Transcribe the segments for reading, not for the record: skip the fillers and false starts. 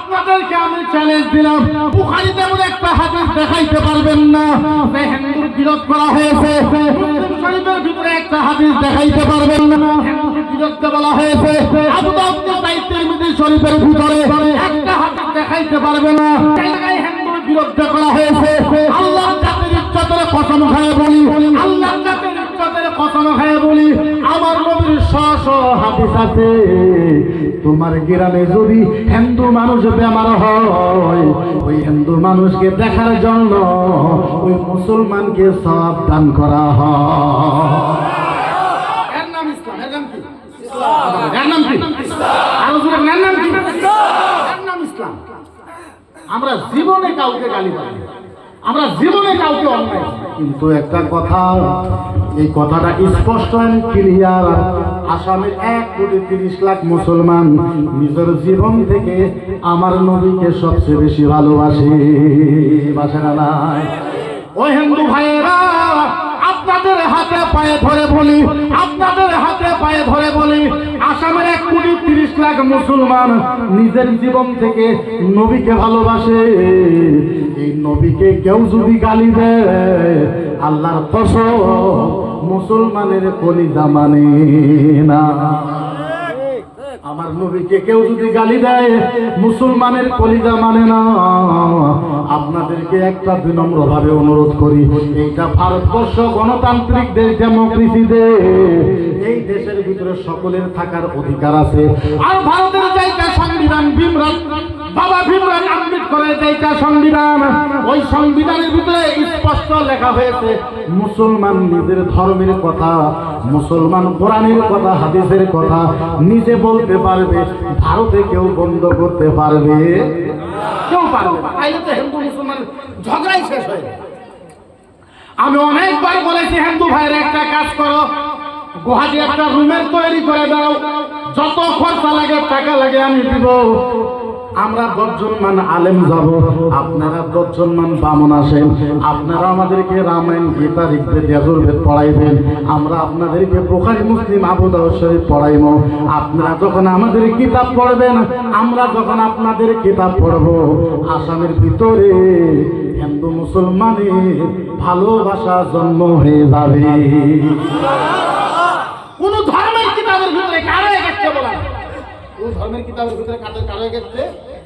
আপনাদেরকে আমি চ্যালেঞ্জ দিলাম, বুখারীতে এমন একটা হাদিস দেখাইতে পারবেন না যে হিন্দুর বিরোধ করা হয়েছে। মুসলিম শরীফের ভিতরে একটা হাদিস দেখাইতে পারবেন না হিন্দুর বিরোধ বলা হয়েছে। আবু দাউদ তিরমিজি শরীফের ভিতরে একটা হাদিস দেখাইতে পারবে না জায়গায় হিন্দুর বিরোধ করা হয়েছে। আল্লাহ জাতির ইজ্জতের কসম খায় বলি, আল্লাহ জাতির ইজ্জতের কসম খায় বলি, আমার নবীর শ হাদিস আছে। তোমার গ্রামে যদি হিন্দু মানুষ বেমার হয়, ওই হিন্দু মানুষকে দেখার জন্য ওই মুসলমানকে সওয়াব দান করা হয়। এর নাম ইসলাম। এর নাম কি? এর নাম কি? আরো জোরে এর নাম কি? এর নাম ইসলাম। আমরা জীবনে কাউকে গালি দেই, আমরা জীবনে কাউকে অন্যায়, কিন্তু একটা কথা, এই কথাটা স্পষ্ট এন্ড ক্লিয়ার, আসামের 1,30,00,000 মুসলমান নিজের জীবন থেকে আমার নবীকে সবচেয়ে বেশি ভালোবাসে। বাসে না নাই? ওই হিন্দু ভাইয়েরা, আপনাদের হাতে পায়ে ধরে বলি, আপনাদের হাতে পায়ে ধরে বলি, আসামের 1,30,00,000 মুসলমান নিজের জীবন থেকে নবীকে ভালোবাসে। এই নবীকে কেউ যদি গালি দেয়, আল্লাহর কসম মুসলমানের কলিজা মানে না। আমার নবীকে কেউ যদি গালি দেয়, মুসলমানের কলিজা মানে না। আপনাদেরকে একটা বিনম্র ভাবে অনুরোধ করি, এইটা ভারতবর্ষ গণতান্ত্রিক দেশ, ডেমোক্রেসি দেশ, এই দেশের ভিতরে সকলের থাকার অধিকার আছে। আর ভারতের জায়গা সংবিধান, ভীমরাও বাবা ভীমরাও আম্বেদকরের জায়গা সংবিধান, ওই সংবিধানের ভিতরে স্পষ্ট লেখা হয়েছে মুসলমান নিজের ধর্মের কথা, মুসলমান কোরআনের কথা, হাদিসের কথা নিজে বলতে পারবে, ভারতে কেউ বন্ধ করতে পারবে কেউ পারবে না। তাইলে তো হিন্দু মুসলমান ঝগড়াই শেষ হয়ে যায়। আমি অনেকবার বলেছি, হিন্দু ভাইয়ের একটা কাজ করো, গুয়াহাটি একটা রুমের তৈরি করে দাও, যত খরচা লাগে টাকা লাগে আমি দিব। আমরা 10 জন মান আলেম যাব, আপনারা 10 জন মান বামন আসেন, আপনারা আমাদেরকে রামায়ণ, গীতা, ঋগ্বেদ, যজুর্বেদ পড়াইবেন, আমরা আপনাদেরকে বুখারী, মুসলিম, আবু দাউদ শরীফ পড়াইব। আপনারা যখন আমাদের কিতাব পড়বেন, আমরা যখন আপনাদের কিতাব পড়ব, আসামের ভিতরে হিন্দু মুসলমানের ভালোবাসা জন্ম হয়ে যাবে। কোন ধর্মের কিতাবের ভিতরে কারো এগেস্টে বলা না, কোন ধর্মের কিতাবের ভিতরে কারো এগেস্টে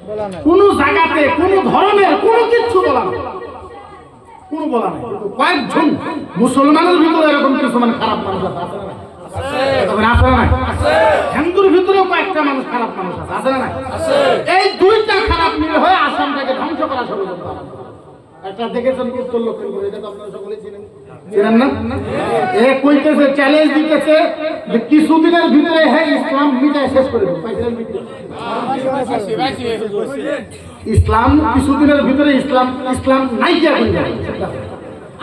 বলা না, কোন জায়গাতে কোন ধর্মের কোনো কিছু বলা না, কোন বলা নাই। কয়েকজন মুসলমানের ভিতরে এরকম কিছু মানে খারাপ মানুষ আছে না? আছে না? হিন্দুর ভিতরেও কয়েকটা মানুষ খারাপ মানুষ আছে না? এই দুইটা খারাপ মিলে হয়ে আসামটাকে ধ্বংস করা শুরু করতে হবে। একটা দেখেছেন উত্তর লক্ষণ করে, এটা তো আপনারা সকলেই চিনেন না? এ কইতেছে, চ্যালেঞ্জ দিতেছে যে কিছুদিনের ভিতরে হ্যাঁ ইসলাম মিটায় শেষ করে দেব। ইসলাম কিছুদিনের ভিতরে ইসলাম নাই কি এখন?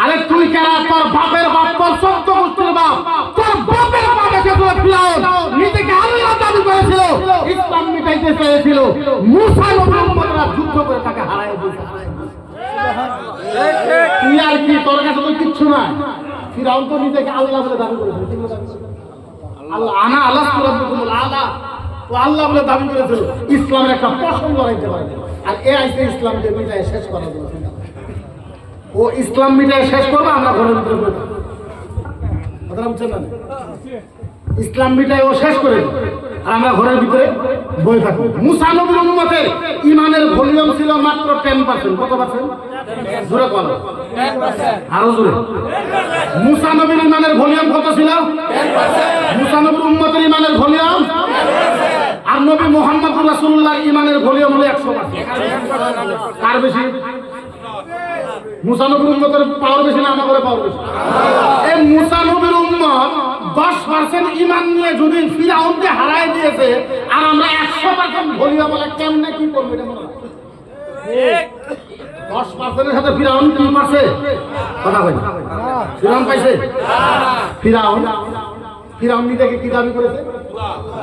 আরে তুই কারা? তোর বাপের বাপ, তোর 14 গোষ্ঠীর বাপ, তোর বাপের বাপ এসে তোর ফিরাউন নিজেকে আল্লাহ দাবি করেছিল, ইসলাম মিটাইতে চেয়েছিল। মুসা নবীর উম্মতরা যুদ্ধ করে তাকে হারায় দিয়েছে। তুই আর কি, তোর কাছে তো কিচ্ছু নাই। ফিরাউন তো নিজেকে আল্লাহ বলে দাবি করেছিল, আল্লাহ আনা আল্লাহ আল্লাহ, ও আল্লাহ বলে দাবি করেছিল। ইসলামের একটা পশম লড়াইতে পারে, আর এ আইসে ইসলামকে মিটায় শেষ করা দিল। ও ইসলাম মিটায় শেষ করবে, আমরা ঘরের ভিতরে বই থাকবো। ইসলাম মিটায় ও শেষ করে আর আমরা ঘরের ভিতরে বই থাকবো। মুসা নবীর উম্মতের ইমানের ভলিউম ছিল মাত্র 10%। কত পার্সেন্ট? জোরে বলো, আরো জোরে। মুসা নবীর ইমানের ভলিউম কত ছিল? 10%। মুসা নবীর উম্মতের ইমানের ভলিউম, আর নবী মুহাম্মদ রাসূলুল্লাহর ইমানের ভলিউম হলো 100%। কার বেশি? মুসা নবীর উম্মতের পাওয়ার বেশি না আমাদের পাওয়ার বেশি? এই মুসা নবীর উম্মত 10% ঈমান নিয়ে যদি ফিরাউনকে হারায় দিয়েছে, আর আমরা 100% ভলিয়া বলে কেমনে কি করবে? এটা মনে হয় 10%-এর সাথে ফিরাউন কি পাচ্ছে? কথা কই, ফিরাউন পাইছে? ফিরাউন নিজেকে কি দাবি করেছে?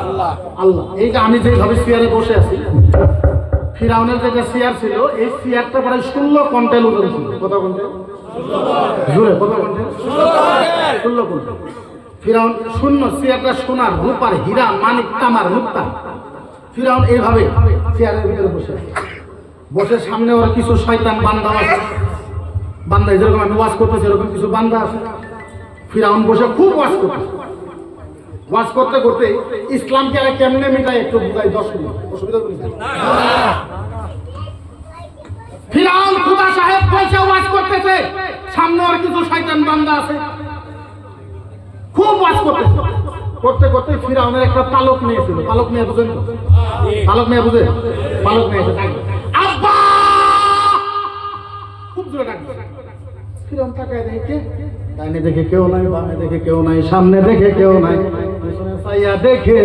আল্লাহ। আল্লাহ। এই যে আমি যেভাবে চেয়ারে বসে আছি, ফিরাউনের যেটা চেয়ার ছিল, এই চেয়ারটা প্রায় 16 কুইন্টাল ওজন ছিল। কত কুইন্টাল? জোরে, কত কুইন্টাল? 16 কুইন্টাল। ফিরাউন শূন্য চেয়ারটা সোনার, রূপার, হীরা, মানিক, তামার, মুক্তা। ফিরাউন এইভাবে চেয়ারের ভিতরে বসে বসে সামনে ওর কিছু শয়তান বান্দা আছে, বান্দা যেরকম আমি ওয়াজ করতেছি এরকম কিছু বান্দা আছে। ফিরাউন বসে খুব ওয়াজ করতে করতে ইসলামকে আর কেমনে মিটাই একটু বুঝাই 10 মিনিট, অসুবিধা নেই। ফিরাউন খুদা সাহেব বসে ওয়াজ করতেছে, সামনে ওর কিছু শয়তান বান্দা আছে, খুব ওয়াজ করতে করতে ফিরাউনের একটা পালক মেয়ে ছিল। পালক মেয়ে বুঝেন তো? পালক মেয়ে বুঝে? পালক মেয়ে এসে ডাকবে, আব্বা, খুব জোরে ডাকবে। ফিরাউন তাকায় দেখে, ডাইনে দেখে কেউ নাই, বামে দেখে কেউ নাই, সামনে দেখে কেউ নাই, পিছনে চাইয়া দেখে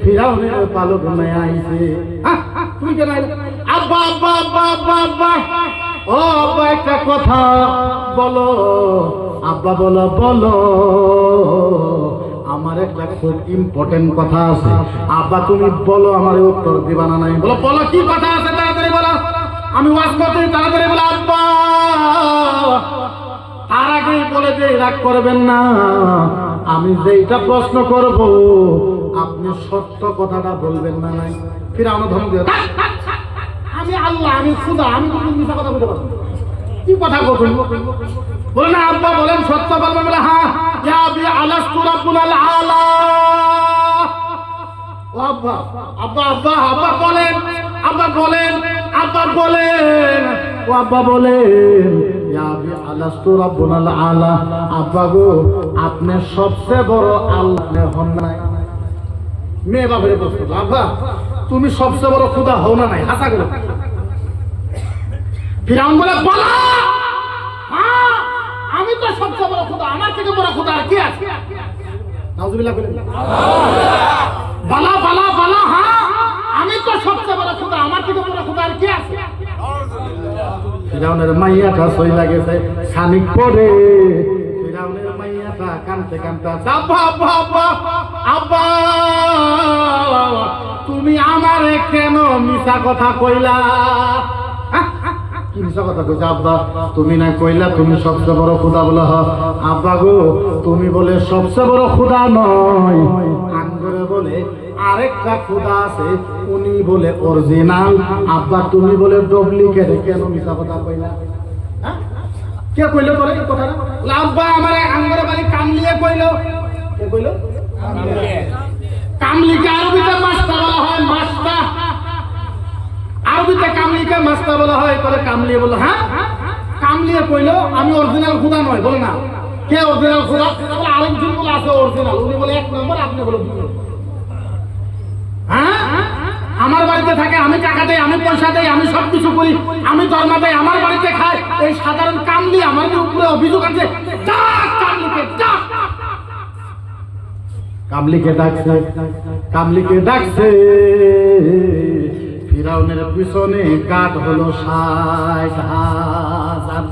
ফিরাউনের পালক মেয়ে আইছে। তুমি কেন আইলে? আব্বা আব্বা আব্বা আব্বা আব্বা, ও আব্বা একটা কথা বলো। আব্বা বলো বলো, আমার একটা খুব ইম্পর্টেন্ট কথা আছে। আব্বা তুমি বলো, আমার উত্তর দিবা না নাই? বলো বলো কি কথা আছে, তাড়াতাড়ি বলো, আমি ওয়াজ করতে। তাড়াতাড়ি বলো আব্বা। তার আগেই বলে যে রাগ করবেন না, আমি যেইটা প্রশ্ন করব আপনি সত্য কথাটা বলবেন না নাই? ফিরাউন ধমক দিয়ে, আমি আল্লাহ, আমি খুদা, আমি তো মিথ্যা কথা বলতে পারবো? কি কথা বলছেন? বলে না আব্বা বলেন, সত্য বলবেন? বলে হ্যাঁ, ইয়া বি আলাস্তু রাব্বুল আলা। ও আব্বা আব্বা আব্বা আব্বা বলেন, আব্বা বলেন, আব্বা বলেন, ও আব্বা বলেন, ইয়া বি আলাস্তু রাব্বুল আলা। আব্বা গো, আপনি সবচেয়ে বড় আল্লাহ হন নাই? মেয়ে বাপের প্রশ্ন, আব্বা তুমি সবচেয়ে বড় খুদা হও না নাই? হাসা করে ফিরাউন বলে, বলা হ্যাঁ, আমি তো সবচেয়ে বড় খুদা, আমার থেকে বড় খুদা আর কি আছে? নাউজুবিল্লাহ বলেন, বলা বলা বলা, হ্যাঁ আমি তো সবচেয়ে বড় খুদা, আমার থেকে বড় খুদা আর কি আছে? ফিরাউনের মাইয়াটা সইলা গেছে, খানিক পরে ফিরাউনের মাইয়াটা কাঁদতে কাঁদতে, আব্বা আব্বা আব্বা আব্বা, তুমি আমারে কেন মিছা কথা কইলা? কি মিছা কথা কইছা আব্বা? তুমি না কইলা তুমি সবচেয়ে বড় খুদা বলে? আব্বা গো, তুমি বলে সবচেয়ে বড় খুদা নয়, আঙ্গুরে বলে আরেকটা খুদা আছে, উনি বলে অরিজিনাল। আব্বা তুমি বলে ডুপ্লিকেট, কেন মিছা কথা কইলা? কে কইলো তোরে এই কথাটা? আব্বা আমারে আঙ্গুরে বাড়ি কামলিয়ে কইলো। কে কইলো? কামলিকে আরবিতে মাস্তা বলা হয়, মাস্তা। আরবিতে কামলিকে মাস্তা বলা হয়, করে কামলিয়ে বললো, হ্যাঁ কামলিয়ে কইলো আমি অরিজিনাল খুদা নয়। বলে না, কে অরিজিনাল খুদা? বলে আরেকজন বলে আছে অরিজিনাল, উনি বলে 1 নম্বর, আপনি বলে 2 নম্বর। হ্যাঁ আমার বাড়িতে থাকে, আমি টাকা দেই, আমি পয়সা দেই, আমি সবকিছু করি, আমি ধর্মা দেই, আমার বাড়িতে খাই, এই সাধারণ কামলি আমার উপরে অভিযোগ আছে। কামলিকে ডাক, কামলিকে ডাকছে, কামলিকে ডাকছে। ফিরাউনের পিছনে কাঠ হলো 60,000।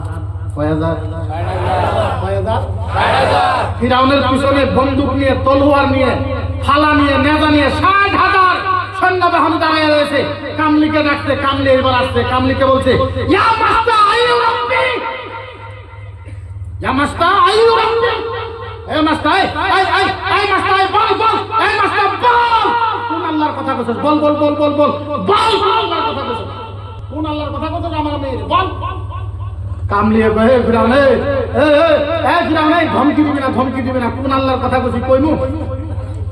কয় হাজার? 60,000। ফিরাউনের পিছনে বন্দুক নিয়ে, তলোয়ার নিয়ে, ফালা নিয়ে, নেজা নিয়ে 60,000 সৈন্যবাহিনী দাঁড়িয়ে রয়েছে। কামলিকে ডাকছে, কামলি এবার আসছে, কামলিকে বলছে, ইয়া মাস্তা আইয়ু রাব্বি, ইয়া মাস্তা আইয়ু রাব্বি, এ মাস্তা এই মাস্তা বল বল, এই মাস্তা বল, কোন আল্লাহর কথা কইছস? বল বল বল বল বল বল, আল্লাহর কথা কইছস? কোন আল্লাহর কথা কইছস? আমার মেয়ে বল। কামলিয়ে কহে, ফিরাউন এই ফিরাউন এই ধমকি দিবি না, ধমকি দিবি না, কোন আল্লাহর কথা কইছিস কইমু?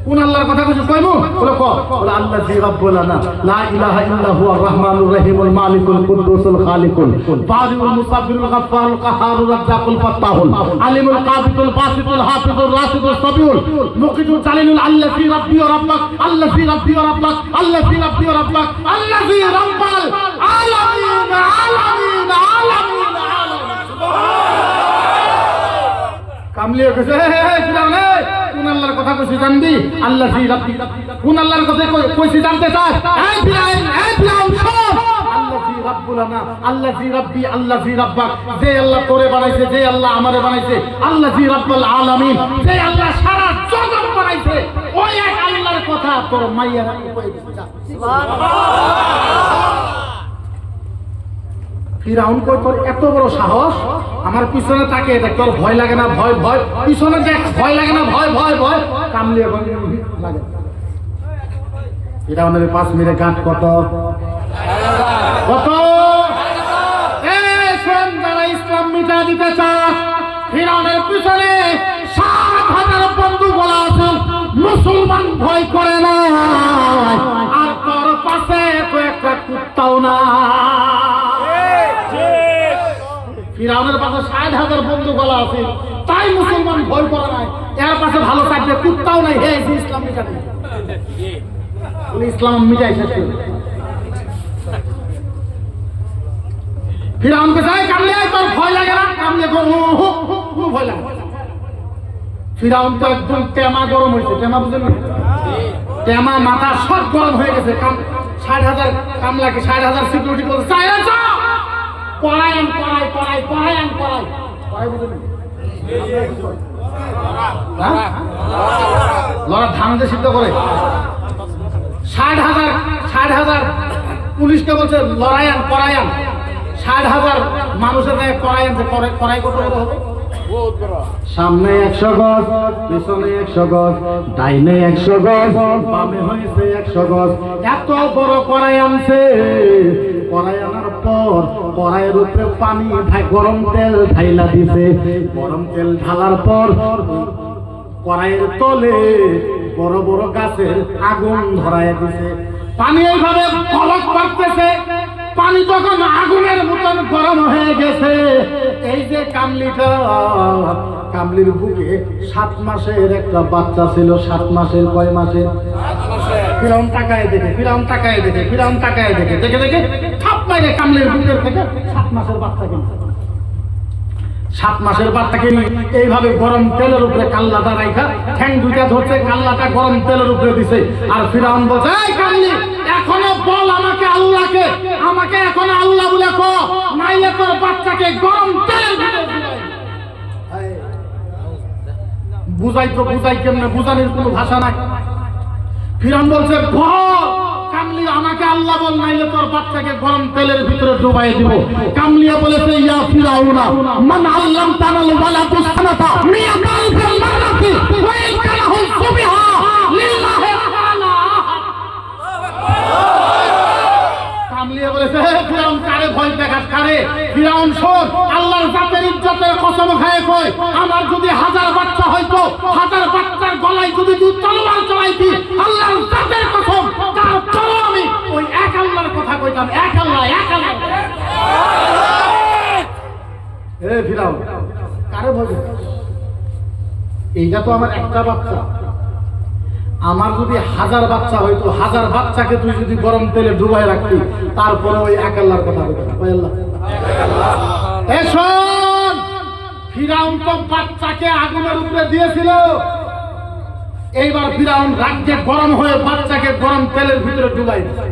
কোন আল্লাহর কথা কইছিস কইমু? বলে ক, বলে আল্লাযী রাব্বুল আলা লা ইলাহা ইল্লা হুয়া রাহমানুর রহিমুল মালিকুল কুদ্দুসুল খালিকুল বারিউল মুসাব্বিরুল গাফফারুল কাহারুর রাজ্জাকুল ফাত্তাহুল আলিমুল কাবিতুল বাসিতুল হাফিজুর রাশিদুল সাবিউল মুকিদুল জালিলুল আল্লাযী রাব্বি ওয়া রাব্বাক, আল্লাযী রাব্বি ওয়া রাব্বাক, আল্লাযী রাব্বি ওয়া রাব্বাক, আল্লাযী রাব্বাল আলামিন আলামিন আলামিন আলামিন। কামলিয়ে কইছে, ফিরাউন কোন আল্লাহর কথা কইছিস জানবি? আল্লাযী রাব্বি, কোন আল্লাহর কথা কইছিস জানতে চাস? এই ফিরাউন শোন, আল্লাযী রাব্বুল আনা, আল্লাযী রাব্বি, আল্লাযী রাব্বাক, যে আল্লাহ তোরে বানাইছে, যে আল্লাহ আমারে বানাইছে, আল্লাযী রাব্বুল আলামিন, যে আল্লাহ সারা জগৎ বানাইছে, ওই এক আল্লাহর কথা তোর মাইয়া কইছিস। সুবহানাল্লাহ। ফিরাউন কই, তোর এত বড় সাহস আমার পিছনে তাকে দেখ, তোর ভয় লাগে না? ভয় ভয়, পিছনে দেখ, ভয় লাগে না? ভয় ভয় ভয়। কামলিয়ে লাগে। ফিরাউনের 5 মিনিটে গাঁট কত কত? যারা ইসলাম মিটা দিতে চায় ফিরাউনের পিছনে 7,000 বন্ধু বলা আছে, মুসলমান ভয় করে না। আর তোর পাশে তো একটা কুত্তাও না। ফিরাউনের পাশে 60,000 বন্ধু বলা আছে, তাই মুসলমান ভয় করে নাই। এর পাশে ভালো থাকবে কুত্তাও নাই। হে ইসলাম মিটা দিবে, ইসলাম মিটাই শেষ করবে। ফিরাউনকে যাই কামলে তোর ভয় লাগে না? কামলে কোনো ভয় লাগে। ফিরাউন তো একদম টেমা গরম হয়েছে। টেমা বুঝলেন? টেমা মাথা সব গরম হয়ে গেছে। 60,000 কামলাকে 60,000 সিকিউরিটি বলছে পড়ায়ন পড়াই পড়াই পড়ায়ন পড়াই পড়াই বুঝলেন? লড়া ধানকে সিদ্ধ করে 60,000 পুলিশকে বলছে লড়াইয়ান পড়ায়ান। 60,000 মানুষের গায়ে পড়ায়ান পড়াই কত বড় হবে? সামনে 100 গজ, পিছনে 100 গজ, ডাইনে 100 গজ, বামে হয়েছে 100 গজ। এত বড় কড়াই আনছে। কড়াই আনার পর কড়াইয়ের উপরে পানি গরম তেল ঢাইলা দিছে। গরম তেল ঢালার পর কড়াইয়ের তলে বড় বড় গাছের আগুন ধরায় দিছে। পানি এইভাবে ফলক করতেছে। পানি যখন আগুনের মতন গরম হয়ে গেছে, এই যে কামলিটা, কামলির বুকে 7 মাসের একটা বাচ্চা ছিল। 7 মাসের কয় মাসের? ফিরাউন তাকায় দেখে, ফিরাউন তাকায় দেখে, ফিরাউন তাকায় দেখে, দেখে দেখে থাপ মাইরে কামলির বুকের থেকে 7 মাসের বাচ্চা কিনছে। 7 মাসের বাচ্চাকে এইভাবে গরম তেলের উপরে কাল্লাটা রাইখা ঠ্যাং দুইটা ধরছে, কাল্লাটা গরম তেলের উপরে দিছে। আর ফিরাউন বলছে, এই কামলি এখনো বল আমাকে আল্লাহকে, আমাকে এখনো আল্লাহ বলে কো, নাইলে তোর বাচ্চাকে গরম তেলের ভিতরে দিবে। বুঝাই তো বুঝাই কেমনে, বুঝানোর কোনো ভাষা নাই। ফিরাউন বলছে বল কামলি আমাকে আল্লাহ বল, নাইলে তোর বাচ্চাকে গরম তেলের ভিতরে ডুবাই দিব। কামলিয়া বলেছে ইয়া ফিরাউনা মান আল্লাম তানাল ওয়ালা তুসনাতা মিয়া কালফিল মারাতি ওয়া ইনকানাহু সুবিহা লিল্লাহি তাআলা। কামলিয়া বলেছে হে ফিরাউন কারে ভয় দেখাস কারে? ফিরাউন শোন, আল্লাহর জাতের ইজ্জতের কসম খায় কই, আমার যদি 1000 বাচ্চা হইতো, 1000 বাচ্চার গলায় যদি তুই তলোয়ার চলাইতি, আল্লাহর জাতের কসম তারপরও আমি ওই এক আল্লাহর কথা কইতাম। এক আল্লাহ, এক আল্লাহ। এ ফিরাউন কারে ভয় দেখাস? এইটা তো আমার একটা বাচ্চা। আমার যদি 1000 বাচ্চা হইতো, 1000 বাচ্চাকে তুই যদি গরম তেলে ডুবাই রাখতি, তারপরে ওই এক আল্লাহর কথা কইতাম। ওই আল্লাহ। এ শোন, ফিরাউন তো বাচ্চাকে আগুনের উপরে দিয়েছিল। এইবার ফিরাউন রাজ্যে গরম হয়ে বাচ্চাকে গরম তেলের ভিতরে ডুবাই দিয়েছে।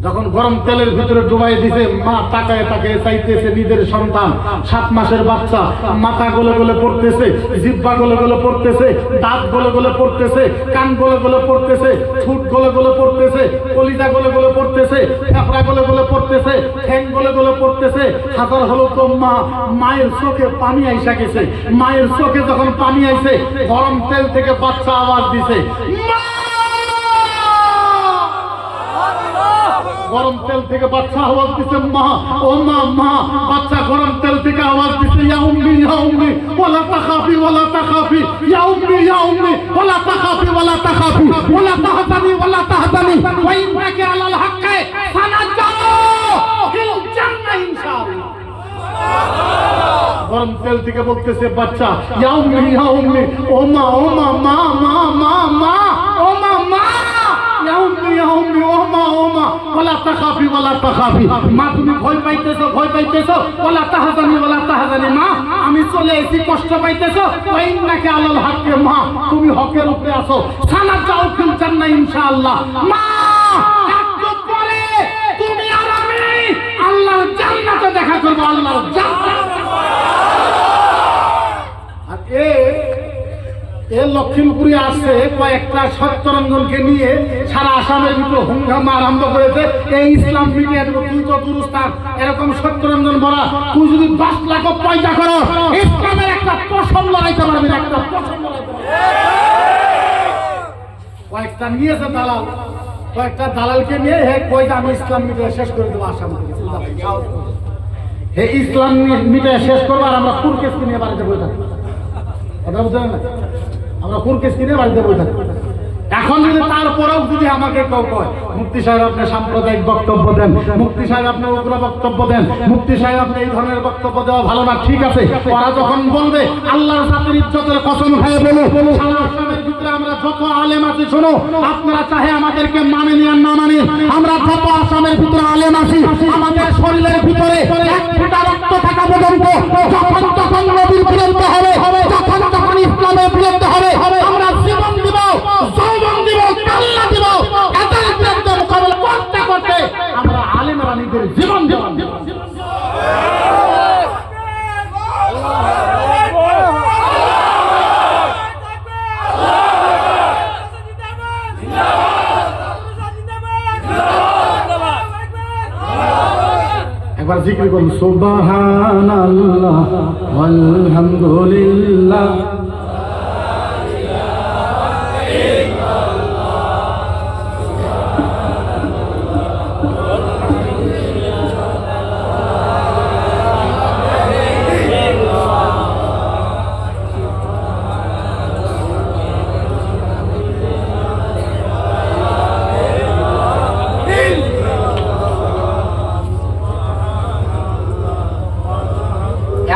যখন গরম তেলের ভিতরে ডুবাই দিছে, মা তাকায় তাকায় চাইতেছে নিজের সন্তান। 7 মাসের বাচ্চা, মাথা গলে গলে পড়তেছে, জিহ্বা গলে গলে পড়তেছে, দাঁত গলে গলে পড়তেছে, কান গলে গলে পড়তেছে, ঠোঁট গলে গলে পড়তেছে, কলিজা গলে গলে পড়তেছে, ফেফড়া গলে গলে পড়তেছে, ঠ্যাং গলে গলে পড়তেছে। হাজার হলো তো মায়ের চোখে পানি আইসা গেছে। মায়ের চোখে যখন পানি আইছে, গরম তেল থেকে বাচ্চা আওয়াজ দিছে, গরম তেল থেকে বাচ্চা আওয়াজ দিছে মা, ও মা, মা। বাচ্চা গরম তেল থেকে আওয়াজ দিছে ইয়া উম্মি, ইয়া উম্মি ওয়ালা তাখাফি ওয়ালা তাখাফি, ইয়া উম্মি, ইয়া উম্মি ওয়ালা তাখাফি ওয়ালা তাখাফি, ওয়ালা তাহজানি ওয়ালা তাহজানি, ওয়া ইন্নাকা আলাল হাক্কি সানাজাউ ফিল জান্নাহ ইনশাআল্লাহ। গরম তেল থেকে বলতেছে বাচ্চা ইয়া উম্মি, ইয়া উম্মি, ও মা, ও মা, মা, মা, মা, মা, ও মা, মা, ইয়া উম্মি, ইয়া উম্মি, ও মা, ও মা, ওয়ালা তাখাফি ওয়ালা তাখাফি। মা তুমি ভয় পাইতেছো, ভয় পাইতেছো, ওয়ালা তাহজানি ওয়ালা তাহজানি, মা আমি চলে এসেছি, কষ্ট পাইতেছো, ওয়া ইন্নাকা আলাল হাক্কি, মা তুমি হকের উপরে আছো, সানাজাউ ফিল জান্নাহ ইনশাআল্লাহ। মা একটু পরে তুমি আর আমি আল্লাহর জান্নাতে দেখা করব, আল্লাহর জান্নাত। আর লক্ষ্মীপুরে আসছে কয়েকটা সত্যরঞ্জনকে নিয়ে সারা আসামের ভিতরে হুঙ্গামা আরম্ভ করেছে। এই ইসলাম মিডিয়া দেবো, তুই তো দুরুস্তান এরকম সত্যরঞ্জন বলা, তুই যদি 10 লাখ পয়সা করো, ইসলামের একটা পশম লড়াইতে পারবি না, একটা পশম লড়াইতে পারবি। কয়েকটা নিয়েছে দালাল, কয়েকটা দালালকে নিয়ে হে কই আমি ইসলাম মিডিয়া শেষ করে দেবো আসাম থেকে। হে ইসলাম মিডিয়া শেষ করবো আর আমরা কুরকেস কিনে বাড়িতে বই থাকবো। কথা বুঝলেন না? আমরা কুরকেস কিনে বাড়িতে বই থাকবো। এখন যদি তারপরেও যদি আমাকে কেউ কয় মুফতি সাহেব আপনি সাম্প্রদায়িক বক্তব্য দেন, মুফতি সাহেব আপনি উগ্র বক্তব্য দেন, মুফতি সাহেব আপনি এই ধরনের বক্তব্য দেওয়া ভালো না, ঠিক আছে। ওরা যখন বলবে আল্লাহর জাতির ইজ্জতের কসম খেয়ে বলো সারা আসামের ভিতরে আমরা যত আলেম আছি, শোনো আপনারা চাহে আমাদেরকে মানে নিয়ে না মানে, আমরা যত আসামের ভিতরে আলেম আছি আমাদের শরীরের ভিতরে এক ফোঁটা রক্ত থাকা পর্যন্ত যখন যখন নবীর বিরুদ্ধে হবে, যখন যখন ইসলামের বিরুদ্ধে হবে, আমরা জীবন দিব, যৌবন দিব, কাল্লা দিব, এদের বিরুদ্ধে মোকাবেলা করতে করতে আমরা আলেমরা নিজের জীবন দিব। একবার জিকির করুন সুবহানাল্লাহ আলহামদুলিল্লাহ।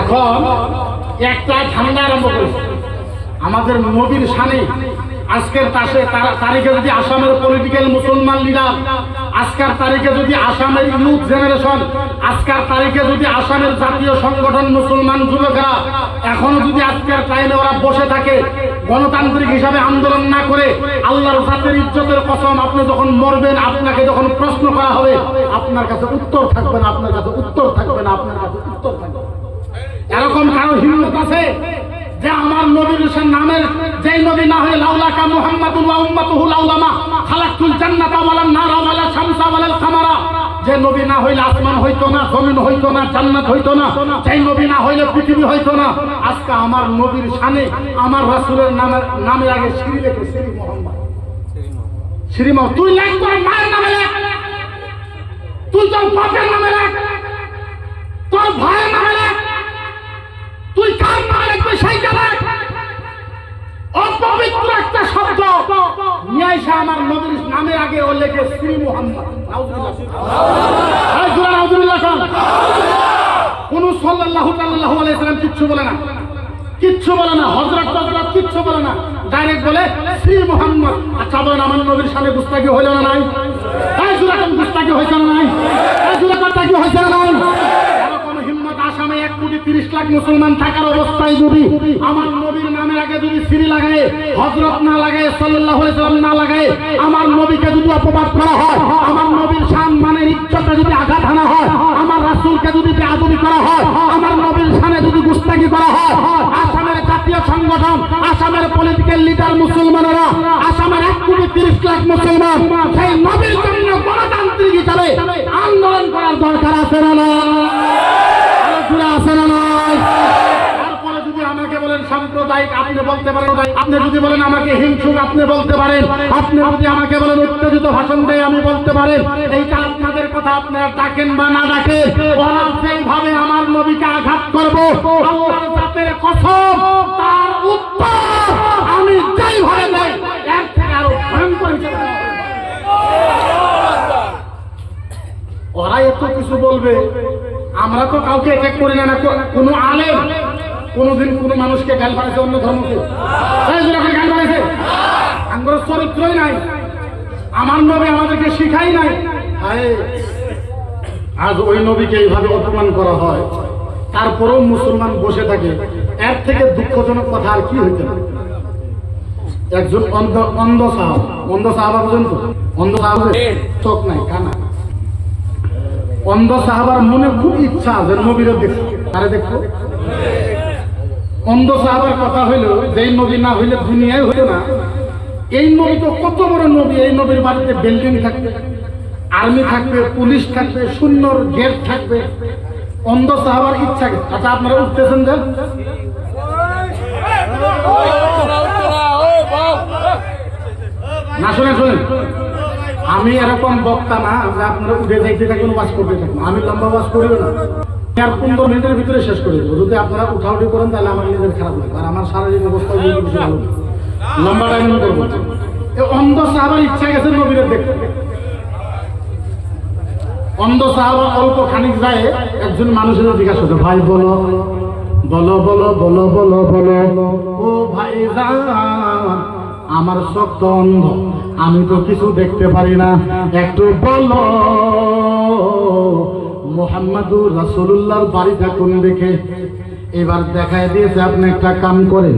এখন একটা ঠান্ডা আরম্ভ করেছে আমাদের নবীর শানে। আজকের তারিখে যদি আসামের পলিটিক্যাল মুসলমান লিডার, আজকের তারিখে যদি আসামের ইউথ জেনারেশন, আজকের তারিখে যদি আসামের জাতীয় সংগঠন মুসলমান যুবকরা এখনো যদি আজকের টাইমে ওরা বসে থাকে গণতান্ত্রিক হিসাবে আন্দোলন না করে, আল্লাহর জাতির ইজ্জতের কসম আপনি যখন মরবেন আপনাকে যখন প্রশ্ন করা হবে আপনার কাছে উত্তর থাকবে না, আপনার কাছে উত্তর থাকবে না, আপনার কাছে উত্তর থাকবে। এরকম কারো হিম্মত আছে যে আমার নবীর নামের যেই নবী না হলে লাউলাকা মুহাম্মাদুন ওয়া উম্মাতুহু লাউলামা খালাকতুল জান্নাতা ওয়ালান নারা ওয়ালা শামসা ওয়ালাল কামারা, যে নবী না হইলে আসমান হইতো না, জমিন হইতো না, জান্নাত হইতো না, যেই নবী না হইলে পৃথিবী হইতো না। আজকে আমার নবীর শানে আমার রাসূলের নামের আগে শ্রী লেখে, শ্রী মুহাম্মদ, শ্রী মুহাম্মদ। তুই লেখ তোর মায়ের নামে লেখ, তুই তোর বাপের নামে লেখ, তোর ভাইয়ের নামে লেখ, তুই কার নামে লিখবি সেইটা লেখ। অপবিত্র একটা শব্দ নিয়ে এসে আমার নবীর নামের আগে ও লেখে শ্রী মুহাম্মদ। নাউজুবিল্লাহ। কোন সাল্লাল্লাহু আলাইহি সাল্লাম কিচ্ছু বলে না, কিচ্ছু বলে না, হযরত হযরত কিচ্ছু বলে না, ডাইরেক্ট বলে শ্রী মুহাম্মদ। আচ্ছা বলেন আমার নবীর সামনে গুস্তাখি হইল না নাই? এই জুরাকাম গুস্তাখি হইছে না নাই? এই জুরাকাম হইছে না নাই? আসামে 1,30,00,000 মুসলমান থাকার অবস্থায় যদি আমার নবীর নামের আগে যদি শ্রী লাগায়, হযরত না লাগায়, সাল্লাল্লাহু আলাইহি সাল্লাম না লাগায়, আমার নবীকে যদি অপবাদ করা হয়, আমার নবীর সম্মানের ইজ্জতে যদি আঘাত হানা হয়, আমার রাসূলকে যদি বেয়াদবি করা হয়, আমার নবীর শানে যদি গুস্তাখি করা হয়, আসামের জাতীয় সংগঠন, আসামের পলিটিক্যাল লিডার মুসলমানেরা, আসামের 1,30,00,000 মুসলমান সেই নবীর জন্য গণতান্ত্রিক হিসাবে আন্দোলন করার দরকার আছে না? তারপরে যদি আমাকে বলেন সাম্প্রদায়িক আপনি বলতে পারেন, আপনি যদি বলেন আমাকে হিংসুক আপনি বলতে পারেন, আপনি যদি আমাকে বলেন উত্তেজিত ভাষণ দেয় আমি বলতে পারেন। এইটা আপনাদের কথা, আপনারা ডাকেন বা না ডাকেন, ওরা যেইভাবে আমার নবীকে আঘাত করবো আল্লাহর জাতের কসম তার উত্তর আমি যেইভাবে দেই এর থেকে আরো ভয়ঙ্কর হিসেবে। ওরা এত কিছু বলবে, আমরা তো কাউকে অ্যাটাক করি না। কোনো আলেম কোনোদিন কোনো মানুষকে গাল পাড়াইছে অন্য ধর্মকে? গাল পাড়াইছে? আমার চরিত্রই নাই, আমার নবী আমাদেরকে শিখাই নাই। আজ ওই নবীকে এইভাবে অপমান করা হয়, তারপরেও মুসলমান বসে থাকে। এর থেকে দুঃখজনক কথা আর কি হইতে পারে? একজন অন্ধ সাহাবা পর্যন্ত, অন্ধ সাহাবা চোখ নাই, কানা, অন্ধ সাহাবার মনে খুব ইচ্ছা যে নবীরে দেখো, আরে দেখো। অন্ধ সাহাবার কথা হইল যেই নবী না হইলে দুনিয়ায় হইল না। এই নবী তো কত বড় নবী, এই নবীর বাড়িতে বিল্ডিং থাকবে, আর্মি থাকবে, পুলিশ থাকবে, সুন্দর গেট থাকবে। অন্ধ সাহাবার ইচ্ছা। আচ্ছা আপনারা উঠতেছেন যে না শুনে শুনেন, আমি এরকম বক্তা না যে আপনারা উঠে যাইতে থাকুন, ওয়াজ করতে থাকুন। আমি লম্বা ওয়াজ করিও না, আর 15 মিনিটের ভিতরে শেষ করে দেবো। যদি আপনারা উঠাউঠি করেন তাহলে আমার নিজের খারাপ লাগে, আর আমার শারীরিক অবস্থা বেশি ভালো না। লম্বা টাইম করবো। অন্ধ সাহাবার ইচ্ছা গেছে নবীরে দেখতে। অন্ধ সাহাবা অল্প খানিক যায়, একজন মানুষের জিজ্ঞাসা করছে, ভাই বলো বলো বলো বলো বলো বলো, ও ভাই আমার চোখ তো অন্ধ, আমি তো কিছু দেখতে পারি না, একটু বলো মুহাম্মাদুর রাসূলুল্লাহর বাড়িটা কোন দিকে? এবার দেখায় দিয়েছে, আপনি একটা কাম করেন,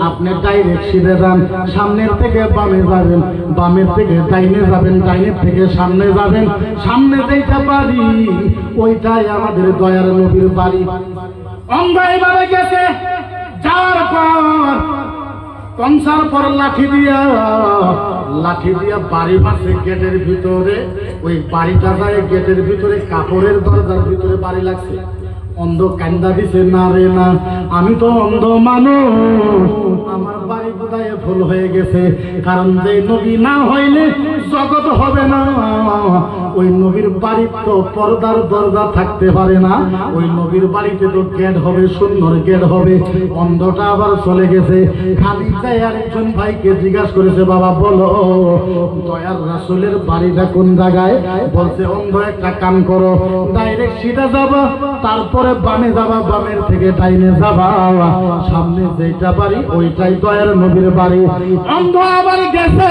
আপনি ডাইরেক্ট সিধে যান, সামনের থেকে বামে যাবেন, বামের থেকে ডাইনে যাবেন, ডাইনের থেকে সামনে যাবেন, সামনে যেটা বাড়ি ওইটাই আমাদের দয়ার নবীর বাড়ি। অন্ধ এবারে গেছে, যাওয়ার পর কনসার পর লাঠি দিয়া বাড়ি মাসে গেটের ভিতরে, ওই বাড়িটা যায় গেটের ভিতরে, কাপড়ের দরজার ভিতরে বাড়ি লাগছে। অন্ধ কান্দা দিছে, না রে না, আমি তো অন্ধ মানুষ, আমার বাড়ি কোথায় ভুল হয়ে গেছে, কারণ যে নবী না হইলে জগৎ হবে না। ওই নবীর বাড়ি তো পর্দার দরজা থাকতে পারে না, ওই নবীর বাড়িতে তো গেট হবে, সুন্দর গেট হবে। অন্ধটা আবার চলে গেছে, খালি যাই আরেকজন ভাইকে জিজ্ঞাসা করেছে, বাবা বলো দয়ার রাসূলের বাড়িটা কোন জায়গায়? বলছে, অন্ধ একটা কাম করো, ডাইরেক্ট সিধা যাবা, তারপরে বামে যাবা, বামের থেকে ডাইনে যাবা, সামনে যেটা বাড়ি ওইটাই দয়ার নবীর বাড়ি। অন্ধ আবার গেছে,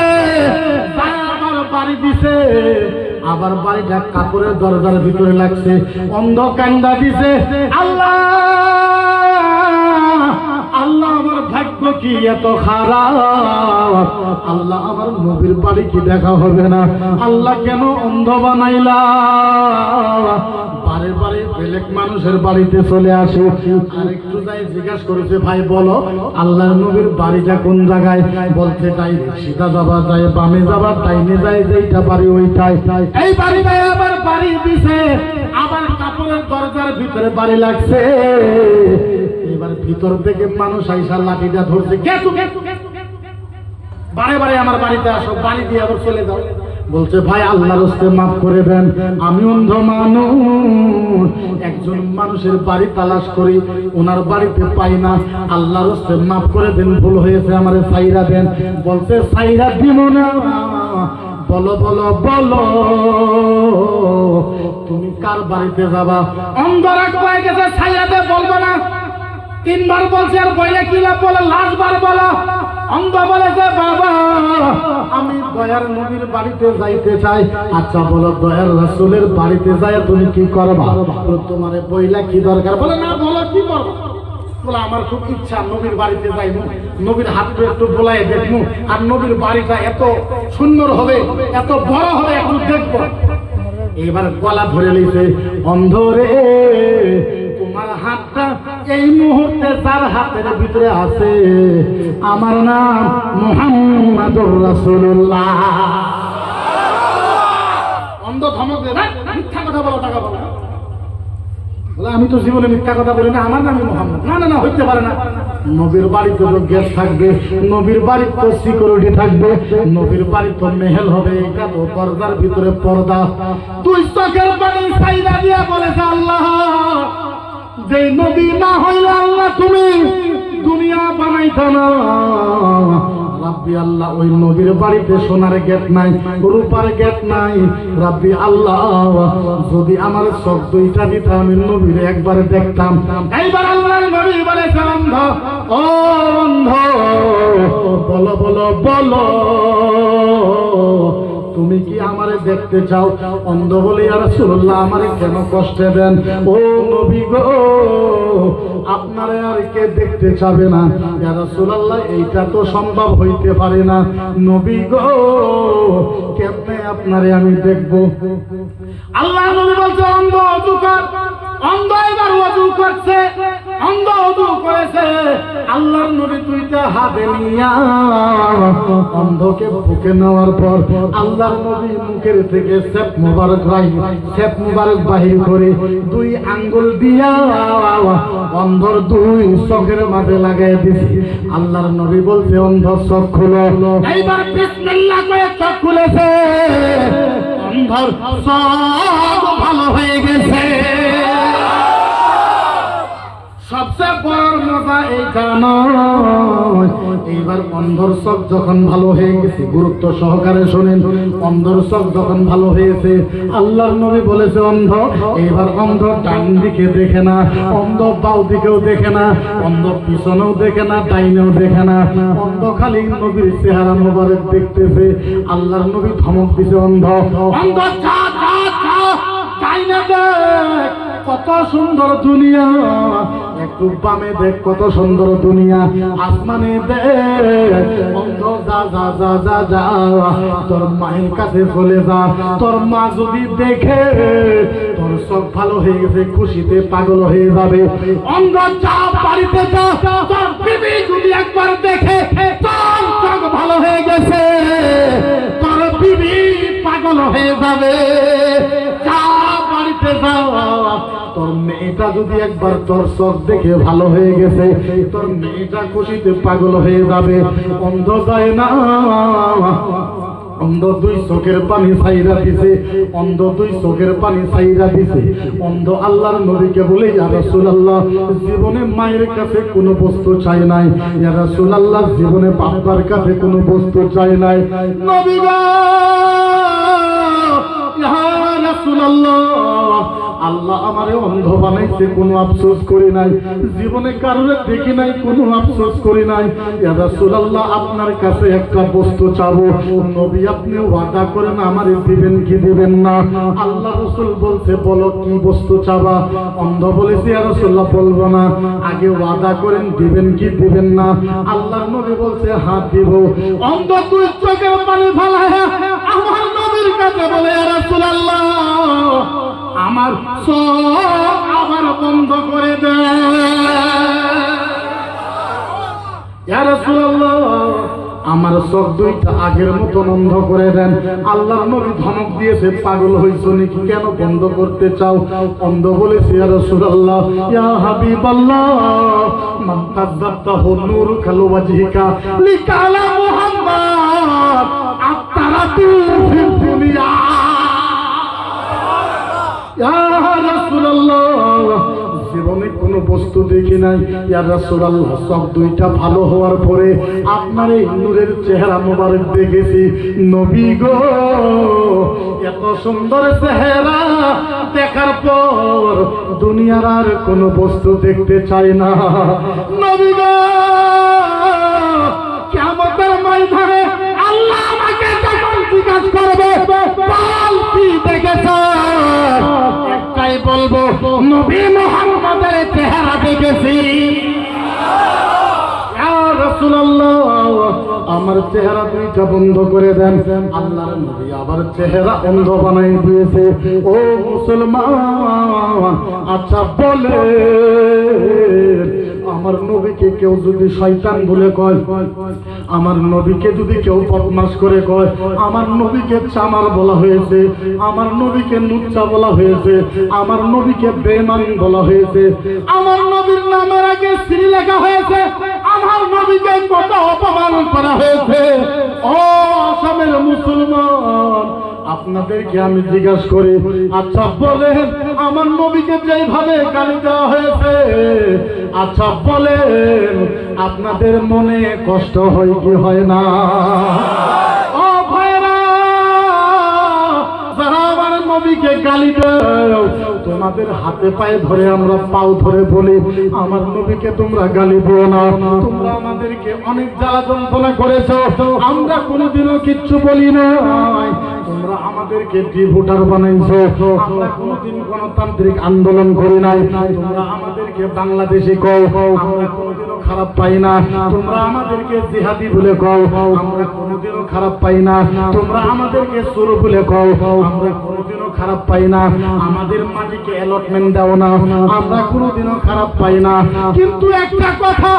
আবার বাড়ি দিছে, আবার বাড়িটা কাপড়ের দরজার ভিতরে লাগছে। অন্ধ কান্দা দিছে, আল্লাহ আল্লাহ আমার ভাগ্য কি এত খারাপ, আল্লাহ আমার নবীর বাড়ি কি দেখা হবে না, আল্লাহ কেন অন্ধ বানাইলা? বারে বারে বেলেগ মানুষের বাড়িতে চলে আসে, আর একটু যাই জিজ্ঞাসা করেছে, ভাই বলো আল্লাহর নবীর বাড়িটা কোন জায়গায়? বলছে, ডাইরেক্ট সিধা যাবা, যায় বামে যাবা, ডাইনে যায় যেইটা বাড়ি ওইটাই। এই বাড়িটাই আবার বাড়ি দিছে, আবার কাপড়ের দরজার ভিতরে বাড়ি লাগছে। এবার ভিতর থেকে মানুষ আইসা লাঠিটা ধরছে, বারে বারে আমার বাড়িতে আসো, বাড়ি দিয়ে আবার চলে যাও। বলছে, ভাই আল্লাহর হস্তে মাফ করে দেন, আমি অন্ধ মানুষ, একজন মানুষের বাড়ি তালাশ করি, ওনার বাড়িতে পাই না, আল্লাহর হস্তে মাফ করে দেন, ভুল হয়েছে, আমারে সাইরা দেন। বলছে, সাইরা দিব না, বলো বলো বলো তুমি কার বাড়িতে যাবা? অন্ধরা কয়ে গেছে, সাইরা দে, বলবো না। 3 বার বলছে, আর বইলে কি লাভ, বলে লাস্ট বার বলো। অন্ধ বলেছে, বাবা আমি দয়ার নবীর বাড়িতে যাইতে চাই। আচ্ছা বলো, দয়ার রাসূলের বাড়িতে যায় তুমি কি করবা? তোমারে বইলা কি দরকার? বলে, না বলো কি করবা? বলে, আমার খুব ইচ্ছা নবীর বাড়িতে যাইব, নবীর হাতটা একটু বোলাই দেখবো, আর নবীর বাড়িটা এত সুন্দর হবে, এত বড় হবে, একটু দেখবো। এবার গলা ধরে নিয়েছে, অন্ধ রে, তোমার হাতটা এই মুহূর্তে যার হাতের ভিতরে আছে, আমার নাম মুহাম্মাদুর রাসূলুল্লাহ। অন্ধ ধমক দেয়, মিথ্যা কথা বলো, টাকা বলো। বলে, আমি তো জীবনে মিথ্যা কথা বলি না, আমার নামই মুহাম্মদ। না না না, হইতে পারে না। নবীর বাড়িতে তো গেট থাকবে, নবীর বাড়িতে তো সিকিউরিটি থাকবে, নবীর বাড়ি তো মেহেল হবে, এটা তো দরজার ভিতরে পর্দা। 2 চোখের পানি সাইরা দিয়া বলেছে, আল্লাহ যে নবী না হইলে আল্লাহ তুমি দুনিয়া বানাইতো না। রাব্বি আল্লাহ, ওই নবীর বাড়িতে সোনার গেট নাই, রূপার গেট নাই। রাব্বি আল্লাহ, যদি আমার চোখ 2টা দিত, আমি নবীর একবারে দেখতাম। এইবার আল্লাহর নবী বলেছে, অন্ধ ও অন্ধ, বলো বলো বলো তুমি কি আমারে দেখতে চাও? অন্ধ বলে, ইয়া রাসূলুল্লাহ আমারে কেন কষ্ট দেন? ও নবী গো, আপনারে আর কে দেখতে চাবে না? ইয়া রাসূলুল্লাহ এইটা তো সম্ভব হইতে পারে না। নবী গো, কেমনে আপনারে আমি দেখব? আল্লাহ নবী বলছে, অন্ধ ওযু কর। অন্ধ এবার ওযু করছে, অন্ধ ওযু করেছে, আল্লাহর নবী দুইটা হাতে নিয়া অন্ধকে বুকে নেওয়ার পর আল্লাহর নবী মুখের থেকে সেপ মুবারক বাহির করে দুই আঙ্গুল দিয়া অন্ধর দুই চোখের মাঝে লাগাই দিছে। আল্লাহর নবী বলছে অন্ধ চোখ খুলো, এইবার বিসমিল্লাহ করে চোখ খুলেছে, অন্ধর চোখ ভালো হয়ে গেছে। সবচেয়ে বড় মজা এইটা নয়, এইবার অন্ধর চোখ যখন ভালো হয়ে গেছে, গুরুত্ব সহকারে শোনেন, অন্ধর চোখ যখন ভালো হয়েছে আল্লাহর নবী বলেছে অন্ধ এইবার অন্ধ ডান দিকে দেখে না, অন্ধ বাউ দিকেও দেখে না, অন্ধ পিছনেও দেখে না, ডাইনেও দেখে না, অন্ধ খালি নবীর চেহারা মোবারক দেখতেছে। আল্লাহর নবী ধমক দিছে অন্ধ যা যা যা ডাইনে দেখ কত সুন্দর দুনিয়া, একটু বামে দেখ কত সুন্দর দুনিয়া, আসমানে দেখ, অন্ধ যা যা যা যা যা তোর মায়ের কাছে চলে যা, তোর মা যদি দেখে তোর সব ভালো হয়ে গেছে খুশিতে পাগল হয়ে যাবে। অন্ধ যা বাড়িতে যা, তোর বিবি যদি একবার দেখে তোর চোখ ভালো হয়ে গেছে, তোর বিবি পাগল হয়ে যাবে। যা বাড়িতে যাও, তোর মেয়েটা যদি একবার তোর চোখ দেখে ভালো হয়ে গেছে, তোর মেয়েটা খুশিতে পাগল হয়ে যাবে। অন্ধ যায় না, অন্ধ দুই চোখের পানি ছাইরা দিছে, অন্ধ দুই চোখের পানি ছাইরা দিছে। অন্ধ আল্লাহর নবীকে বলে ইয়া রাসূলুল্লাহ জীবনে মায়ের কাছে কোনো বস্তু চাই নাই, ইয়া রাসূলুল্লাহ জীবনে বাবার কাছে কোনো বস্তু চাই নাই। নবী গো ইয়া রাসূলুল্লাহ আল্লাহ আমারে অন্ধ বানাইছে কোনো আফসোস করি নাই, জীবনে কারোর দেখি নাই কোনো আফসোস করি নাই। ইয়া রাসূলুল্লাহ আপনার কাছে একটা বস্তু চাবো, নবী আপনি ওয়াদা করেন আমারে দিবেন কি দিবেন না? আল্লাহ রাসূল বলছে বলো কি বস্তু চাবা? অন্ধ বলেছে ইয়া রাসূলুল্লাহ বলবো না, আগে ওয়াদা করেন দিবেন কি দিবেন না? আল্লাহর নবী বলছে হ্যাঁ দিব। অন্ধ দুই চোখের পানি ফেলায়া আমার নবীর কাছে বলে ইয়া রাসূলুল্লাহ আমার চোখ আবার বন্ধ করে দেন। ইয়া রাসূলুল্লাহ আমার চোখ দুইটা আগের মতো বন্ধ করে দেন। আল্লাহর নবী ধমক দিয়েছে পাগল হইছো নাকি, কেন বন্ধ করতে চাও? অন্ধ বলেছে ইয়া রাসূলুল্লাহ ইয়া হাবিবাল্লাহ মান তাযাত্তাহু নূরু কাল ওয়াজহিকা লিকালা মুহাম্মদ আফতারাতু ফিল দুনিয়া। জীবনে কোন বস্তু দেখি নাই ইয়া রাসূলুল্লাহ, সব দুইটা ভালো হওয়ার পরে আপনার এই নূরের চেহারা মোবারক দেখেছি। নবী গো এত সুন্দর চেহারা দেখার পর দুনিয়ার আর কোন বস্তু দেখতে চাই না। নবী গো কিয়ামতের ময়দানে আল্লাহ আমাকে যখন জিজ্ঞাসা করবে বল কি দেখেছ, একটাই বলবো নবী মুহাম্মদের চেহারা দেখেছি। ইয়া রাসূলুল্লাহ আমার চেহারা দুইটা বন্ধ করে দেন। আল্লাহর নবী আবার চেহারা বন্ধ বানাই দিয়েছে। ও মুসলমান আচ্ছা বলে আমার নবীকে কেউ যদি শয়তান বলে কয়, আমার নবীকে যদি কেউ বদমাশ করে কয়, আমার নবীকে চামার বলা হয়েছে, আমার নবীকে লুচ্চা বলা হয়েছে, আমার নবীকে বেঈমান বলা হয়েছে, আমার নবীর নামের আগে শ্রী লেখা হয়েছে, আমার নবীকে কত অপমান করা হয়েছে। ও আসামের মুসলমান আপনাদেরকে আমি জিজ্ঞাসা করি আচ্ছা বলেন আমার নবীকে যেভাবে গালি দেওয়া হয়েছে, আচ্ছা বলেন আপনাদের মনে কষ্ট হয় কি হয় না? ও ভাইরা যারা আমার নবীকে গালি দাও তোমাদের হাতে পায়ে ধরে আমরা পাও ধরে বলি আমার নবীকে তোমরা গালি দিও না, তোমরা আমাদেরকে অনেক জ্বালা যন্ত্রণা করেছো, আমরা কোনোদিনও কিচ্ছু বলি না। তোমরা তোমরা আমাদেরকে ভোটার বানাইছো, আমরা কোনোদিন গণতান্ত্রিক আন্দোলন করি নাই। তোমরা আমাদেরকে বাংলাদেশি কও, আমরা কোনোদিনও খারাপ পাই না। তোমরা আমাদেরকে জিহাদি বলে কও, আমরা কোনোদিনও খারাপ পাই না। তোমরা আমাদেরকে চোর বলে কও, আমরা কোনোদিনও খারাপ পাই না। আমাদের মাটিকে অ্যালটমেন্ট দাও না, আমরা কোনোদিনও খারাপ পাই না। কিন্তু একটা কথা,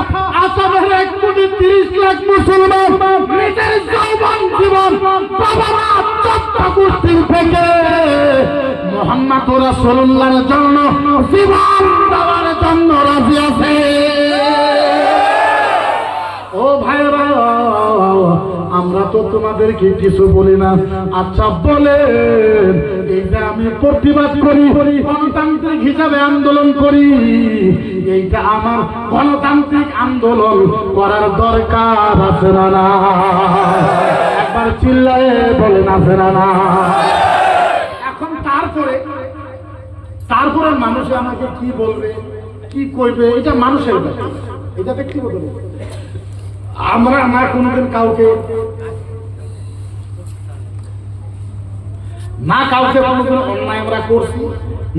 আসামের 1,30,00,000 মুসলমান নিজের যৌবন জীবন বাবা চোদ্দ গোষ্ঠীর থেকে মুহাম্মদ রাসূলুল্লাহর জন্য জীবন দেওয়ার জন্য রাজি আছে। ও ভাইরা, আমরা তো তোমাদেরকে কিছু বলি না। আচ্ছা বলেন, এইটা আমি প্রতিবাদ করি, গণতান্ত্রিক হিসাবে আন্দোলন করি, এইটা আমার গণতান্ত্রিক আন্দোলন করার দরকার আছে না? না একবার চিল্লায়ে বলেন আছে না? না এখন তারপরে মানুষ আমাকে কি বলবে, কি করবে, এটা মানুষের ব্যাপার, এটা ব্যক্তিগত ব্যাপার। আমরা না কোনোদিন কাউকে কোনোদিন অন্যায় আমরা করছি,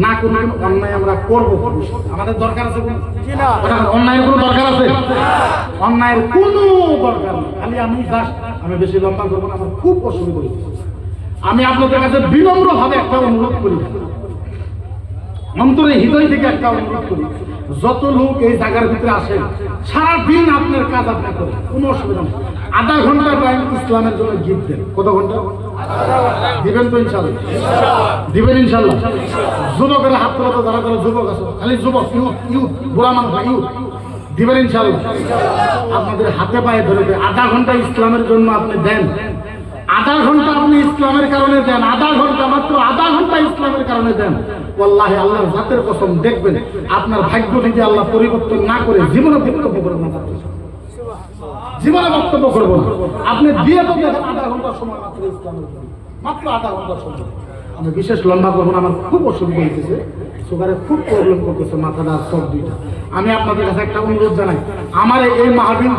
না কোনোদিন অন্যায় আমরা করবো। আমাদের দরকার আছে অন্যায়ের কোনো দরকার আছে? অন্যায়ের কোনো দরকার নেই। খালি আমি বেশি লম্বা করবো না, আমার খুব অসুবিধা হয়েছে। আমি আপনাদের কাছে বিনম্রভাবে একটা অনুরোধ করি, অন্তরে হৃদয় থেকে একটা অনুরোধ করি, যত লোক এই জায়গার ভিতরে আসেন, সারাদিন আপনার কাজ আপনি করেন, কোনো অসুবিধা নেই। আধা ঘন্টা টাইম ইসলামের জন্য গিফট দেন। কত ঘন্টা দিবেন? তো ইনশাল্লাহ দিবেন, ইনশাল্লাহ। যুবকের হাত তোলা, তো যারা যারা যুবক আছে, খালি যুবক, ইউথ, বুড়া মানুষ, ইউথ দিবেন ইনশাল্লাহ। আপনাদের হাতে পায়ে ধরে আধা ঘন্টা ইসলামের জন্য আপনি দেন, আধা ঘন্টা আপনি ইসলামের কারণে দেন, আধা ঘন্টা, মাত্র আধা ঘন্টা ইসলামের কারণে দেন। আল্লাহ আল্লাহর জাতের কসম, দেখবেন আপনার ভাগ্য যদি আল্লাহ পরিবর্তন না করে জীবনে বক্তব্য করবেন না, জীবনে বক্তব্য করবো না। আপনি দিয়ে তো দেখেন আধা ঘন্টার সময় মাত্র ইসলামের, মাত্র আধা ঘন্টার সময়। আমি বিশেষ লম্বা করবো না, আমার খুব অসুবিধা হইতেছে, সুগারের খুব প্রবলেম করতেছে, মাথাটা সব দুইটা। আমি আপনাদের কাছে একটা অনুরোধ জানাই, আমার এই মাহফিল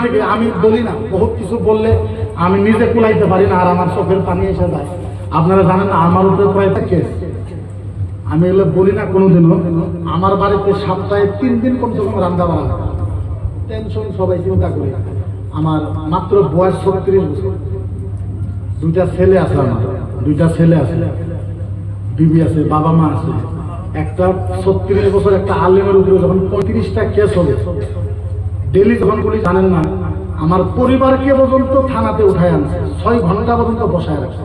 থেকে আমি বলি না, বহুত কিছু বললে আমি নিজে কুলাইতে পারি না, আর আমার চোখের পানি এসে যায়। আপনারা জানেন না, আমার উপরে প্রায় কেস, আমি এগুলো বলি না কোনোদিনও। আমার বাড়িতে সপ্তাহে 3 দিন কমসে কম রান্না বাড়া, টেনশন সবাই চিন্তা করে। আমার মাত্র বয়স 36 বছর, 2টা ছেলে আছে, আমার 2টা ছেলে আছে, বিবি আছে, বাবা মা আছে। একটা 36 বছর একটা আলেমের উপরে যখন 35টা কেস হবে ডেলি, যখন পুলিশ জানেন না, আমার পরিবারকে পর্যন্ত থানাতে উঠায় আনছে, 6 ঘন্টা পর্যন্ত বসায় রাখছে।